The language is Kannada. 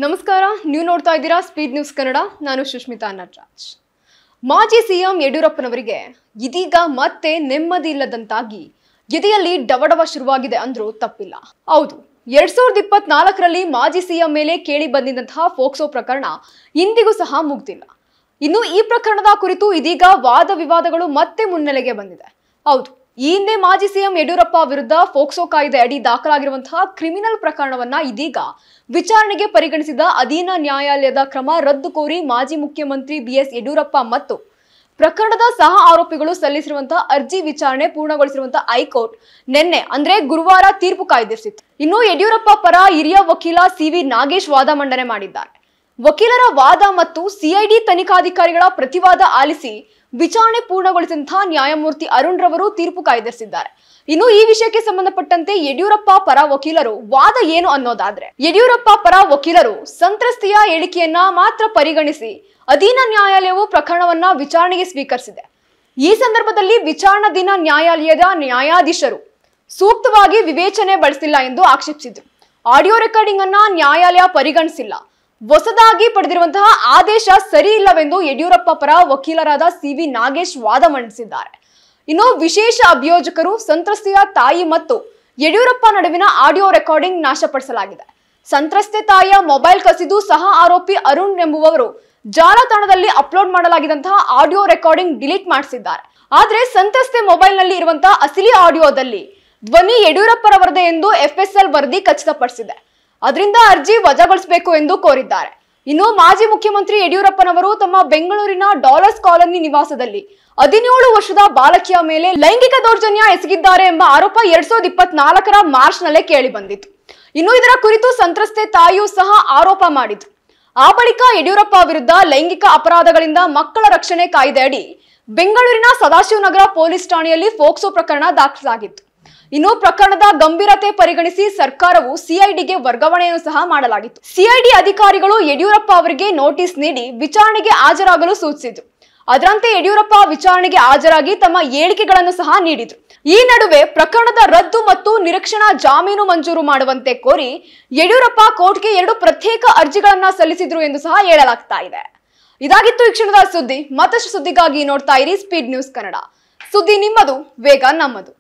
ನಮಸ್ಕಾರ, ನೀವು ನೋಡ್ತಾ ಇದ್ದೀರಾ ಸ್ಪೀಡ್ ನ್ಯೂಸ್ ಕನ್ನಡ. ನಾನು ಸುಷ್ಮಿತಾ ನಟರಾಜ್. ಮಾಜಿ ಸಿಎಂ ಯಡಿಯೂರಪ್ಪನವರಿಗೆ ಇದೀಗ ಮತ್ತೆ ನೆಮ್ಮದಿ ಇಲ್ಲದಂತಾಗಿ ಎದೆಯಲ್ಲಿ ಡವಡವ ಶುರುವಾಗಿದೆ ಅಂದ್ರೂ ತಪ್ಪಿಲ್ಲ. ಹೌದು, 2024ರಲ್ಲಿ ಮಾಜಿ ಸಿಎಂ ಮೇಲೆ ಕೇಳಿ ಬಂದಿದ್ದಂತಹ ಫೋಕ್ಸೋ ಪ್ರಕರಣ ಇಂದಿಗೂ ಸಹ ಮುಗ್ದಿಲ್ಲ. ಇನ್ನು ಈ ಪ್ರಕರಣದ ಕುರಿತು ಇದೀಗ ವಾದ ವಿವಾದಗಳು ಮತ್ತೆ ಮುನ್ನೆಲೆಗೆ ಬಂದಿದೆ. ಹೌದು, ಈ ಹಿಂದೆ ಮಾಜಿ ಸಿಎಂ ಯಡಿಯೂರಪ್ಪ ವಿರುದ್ಧ ಫೋಕ್ಸೋ ಕಾಯ್ದೆ ಅಡಿ ದಾಖಲಾಗಿರುವಂತಹ ಕ್ರಿಮಿನಲ್ ಪ್ರಕರಣವನ್ನ ಇದೀಗ ವಿಚಾರಣೆಗೆ ಪರಿಗಣಿಸಿದ ಅಧೀನ ನ್ಯಾಯಾಲಯದ ಕ್ರಮ ರದ್ದು ಕೋರಿ ಮಾಜಿ ಮುಖ್ಯಮಂತ್ರಿ ಬಿಎಸ್ ಯಡಿಯೂರಪ್ಪ ಮತ್ತು ಪ್ರಕರಣದ ಸಹ ಆರೋಪಿಗಳು ಸಲ್ಲಿಸಿರುವಂತಹ ಅರ್ಜಿ ವಿಚಾರಣೆ ಪೂರ್ಣಗೊಳಿಸಿರುವಂತಹ ಹೈಕೋರ್ಟ್ ನಿನ್ನೆ ಅಂದ್ರೆ ಗುರುವಾರ ತೀರ್ಪು ಕಾಯ್ದಿರಿಸಿತ್ತು. ಇನ್ನು ಯಡಿಯೂರಪ್ಪ ಪರ ಹಿರಿಯ ವಕೀಲ ಸಿವಿ ನಾಗೇಶ್ ವಾದ ಮಂಡನೆ ಮಾಡಿದ್ದಾರೆ. ವಕೀಲರ ವಾದ ಮತ್ತು ಸಿಐಡಿ ತನಿಖಾಧಿಕಾರಿಗಳ ಪ್ರತಿವಾದ ಆಲಿಸಿ ವಿಚಾರಣೆ ಪೂರ್ಣಗೊಳಿಸಿದಂತಹ ನ್ಯಾಯಮೂರ್ತಿ ಅರುಣ್ ರವರು ತೀರ್ಪು ಕಾಯ್ದಿರಿಸಿದ್ದಾರೆ. ಇನ್ನು ಈ ವಿಷಯಕ್ಕೆ ಸಂಬಂಧಪಟ್ಟಂತೆ ಯಡಿಯೂರಪ್ಪ ಪರ ವಕೀಲರು ವಾದ ಏನು ಅನ್ನೋದಾದ್ರೆ, ಯಡಿಯೂರಪ್ಪ ಪರ ವಕೀಲರು ಸಂತ್ರಸ್ತೆಯ ಹೇಳಿಕೆಯನ್ನ ಮಾತ್ರ ಪರಿಗಣಿಸಿ ಅಧೀನ ನ್ಯಾಯಾಲಯವು ಪ್ರಕರಣವನ್ನ ವಿಚಾರಣೆಗೆ ಸ್ವೀಕರಿಸಿದೆ. ಈ ಸಂದರ್ಭದಲ್ಲಿ ವಿಚಾರಣಾಧೀನ ನ್ಯಾಯಾಲಯದ ನ್ಯಾಯಾಧೀಶರು ಸೂಕ್ತವಾಗಿ ವಿವೇಚನೆ ಬಳಸಿಲ್ಲ ಎಂದು ಆಕ್ಷೇಪಿಸಿದ್ರು. ಆಡಿಯೋ ರೆಕಾರ್ಡಿಂಗ್ ಅನ್ನ ನ್ಯಾಯಾಲಯ ಪರಿಗಣಿಸಿಲ್ಲ, ಹೊಸದಾಗಿ ಪಡೆದಿರುವಂತಹ ಆದೇಶ ಸರಿ ಇಲ್ಲವೆಂದು ಯಡಿಯೂರಪ್ಪ ಪರ ವಕೀಲರಾದ ಸಿವಿ ನಾಗೇಶ್ ವಾದ ಮಂಡಿಸಿದ್ದಾರೆ. ಇನ್ನು ವಿಶೇಷ ಅಭಿಯೋಜಕರು ಸಂತ್ರಸ್ತೆಯ ತಾಯಿ ಮತ್ತು ಯಡಿಯೂರಪ್ಪ ನಡುವಿನ ಆಡಿಯೋ ರೆಕಾರ್ಡಿಂಗ್ ನಾಶಪಡಿಸಲಾಗಿದೆ. ಸಂತ್ರಸ್ತೆ ತಾಯಿಯ ಮೊಬೈಲ್ ಕಸಿದು ಸಹ ಆರೋಪಿ ಅರುಣ್ ಎಂಬುವವರು ಜಾಲತಾಣದಲ್ಲಿ ಅಪ್ಲೋಡ್ ಮಾಡಲಾಗಿದ್ದಂತಹ ಆಡಿಯೋ ರೆಕಾರ್ಡಿಂಗ್ ಡಿಲೀಟ್ ಮಾಡಿಸಿದ್ದಾರೆ. ಆದ್ರೆ ಸಂತ್ರಸ್ತೆ ಮೊಬೈಲ್ ನಲ್ಲಿ ಇರುವಂತಹ ಅಸಲಿ ಆಡಿಯೋದಲ್ಲಿ ಧ್ವನಿ ಯಡಿಯೂರಪ್ಪರವರದೇ ಎಂದು FSL ವರದಿ ಖಚಿತಪಡಿಸಿದೆ. ಅದರಿಂದ ಅರ್ಜಿ ವಜಾಗೊಳಿಸಬೇಕು ಎಂದು ಕೋರಿದ್ದಾರೆ. ಇನ್ನು ಮಾಜಿ ಮುಖ್ಯಮಂತ್ರಿ ಯಡಿಯೂರಪ್ಪನವರು ತಮ್ಮ ಬೆಂಗಳೂರಿನ ಡಾಲರ್ಸ್ ಕಾಲೋನಿ ನಿವಾಸದಲ್ಲಿ 17 ವರ್ಷದ ಬಾಲಕಿಯ ಮೇಲೆ ಲೈಂಗಿಕ ದೌರ್ಜನ್ಯ ಎಸಗಿದ್ದಾರೆ ಎಂಬ ಆರೋಪ 2024ರ ಮಾರ್ಚ್ ನಲ್ಲೇ ಕೇಳಿ ಬಂದಿತ್ತು. ಇನ್ನು ಇದರ ಕುರಿತು ಸಂತ್ರಸ್ತೆ ತಾಯಿಯೂ ಸಹ ಆರೋಪ ಮಾಡಿದ್ರು. ಆ ಬಳಿಕ ಯಡಿಯೂರಪ್ಪ ವಿರುದ್ಧ ಲೈಂಗಿಕ ಅಪರಾಧಗಳಿಂದ ಮಕ್ಕಳ ರಕ್ಷಣೆ ಕಾಯ್ದೆ ಅಡಿ ಬೆಂಗಳೂರಿನ ಸದಾಶಿವನಗರ ಪೊಲೀಸ್ ಠಾಣೆಯಲ್ಲಿ ಫೋಕ್ಸೋ ಪ್ರಕರಣ ದಾಖಲಾಗಿತ್ತು. ಇನ್ನು ಪ್ರಕರಣದ ಗಂಭೀರತೆ ಪರಿಗಣಿಸಿ ಸರ್ಕಾರವು ಸಿಐಡಿಗೆ ವರ್ಗಾವಣೆಯನ್ನು ಸಹ ಮಾಡಲಾಗಿತ್ತು. ಸಿಐಡಿ ಅಧಿಕಾರಿಗಳು ಯಡಿಯೂರಪ್ಪ ಅವರಿಗೆ ನೋಟಿಸ್ ನೀಡಿ ವಿಚಾರಣೆಗೆ ಹಾಜರಾಗಲು ಸೂಚಿಸಿದ್ರು. ಅದರಂತೆ ಯಡಿಯೂರಪ್ಪ ವಿಚಾರಣೆಗೆ ಹಾಜರಾಗಿ ತಮ್ಮ ಹೇಳಿಕೆಗಳನ್ನು ಸಹ ನೀಡಿದ್ರು. ಈ ನಡುವೆ ಪ್ರಕರಣದ ರದ್ದು ಮತ್ತು ನಿರೀಕ್ಷಣಾ ಜಾಮೀನು ಮಂಜೂರು ಮಾಡುವಂತೆ ಕೋರಿ ಯಡಿಯೂರಪ್ಪ ಕೋರ್ಟ್ಗೆ 2 ಪ್ರತ್ಯೇಕ ಅರ್ಜಿಗಳನ್ನ ಸಲ್ಲಿಸಿದ್ರು ಎಂದು ಸಹ ಹೇಳಲಾಗ್ತಾ ಇದೆ. ಇದಾಗಿತ್ತು ಈ ಕ್ಷಣದ ಸುದ್ದಿ. ಮತ್ತಷ್ಟು ಸುದ್ದಿಗಾಗಿ ನೋಡ್ತಾ ಇರಿ ಸ್ಪೀಡ್ ನ್ಯೂಸ್ ಕನ್ನಡ. ಸುದ್ದಿ ನಿಮ್ಮದು, ವೇಗ ನಮ್ಮದು.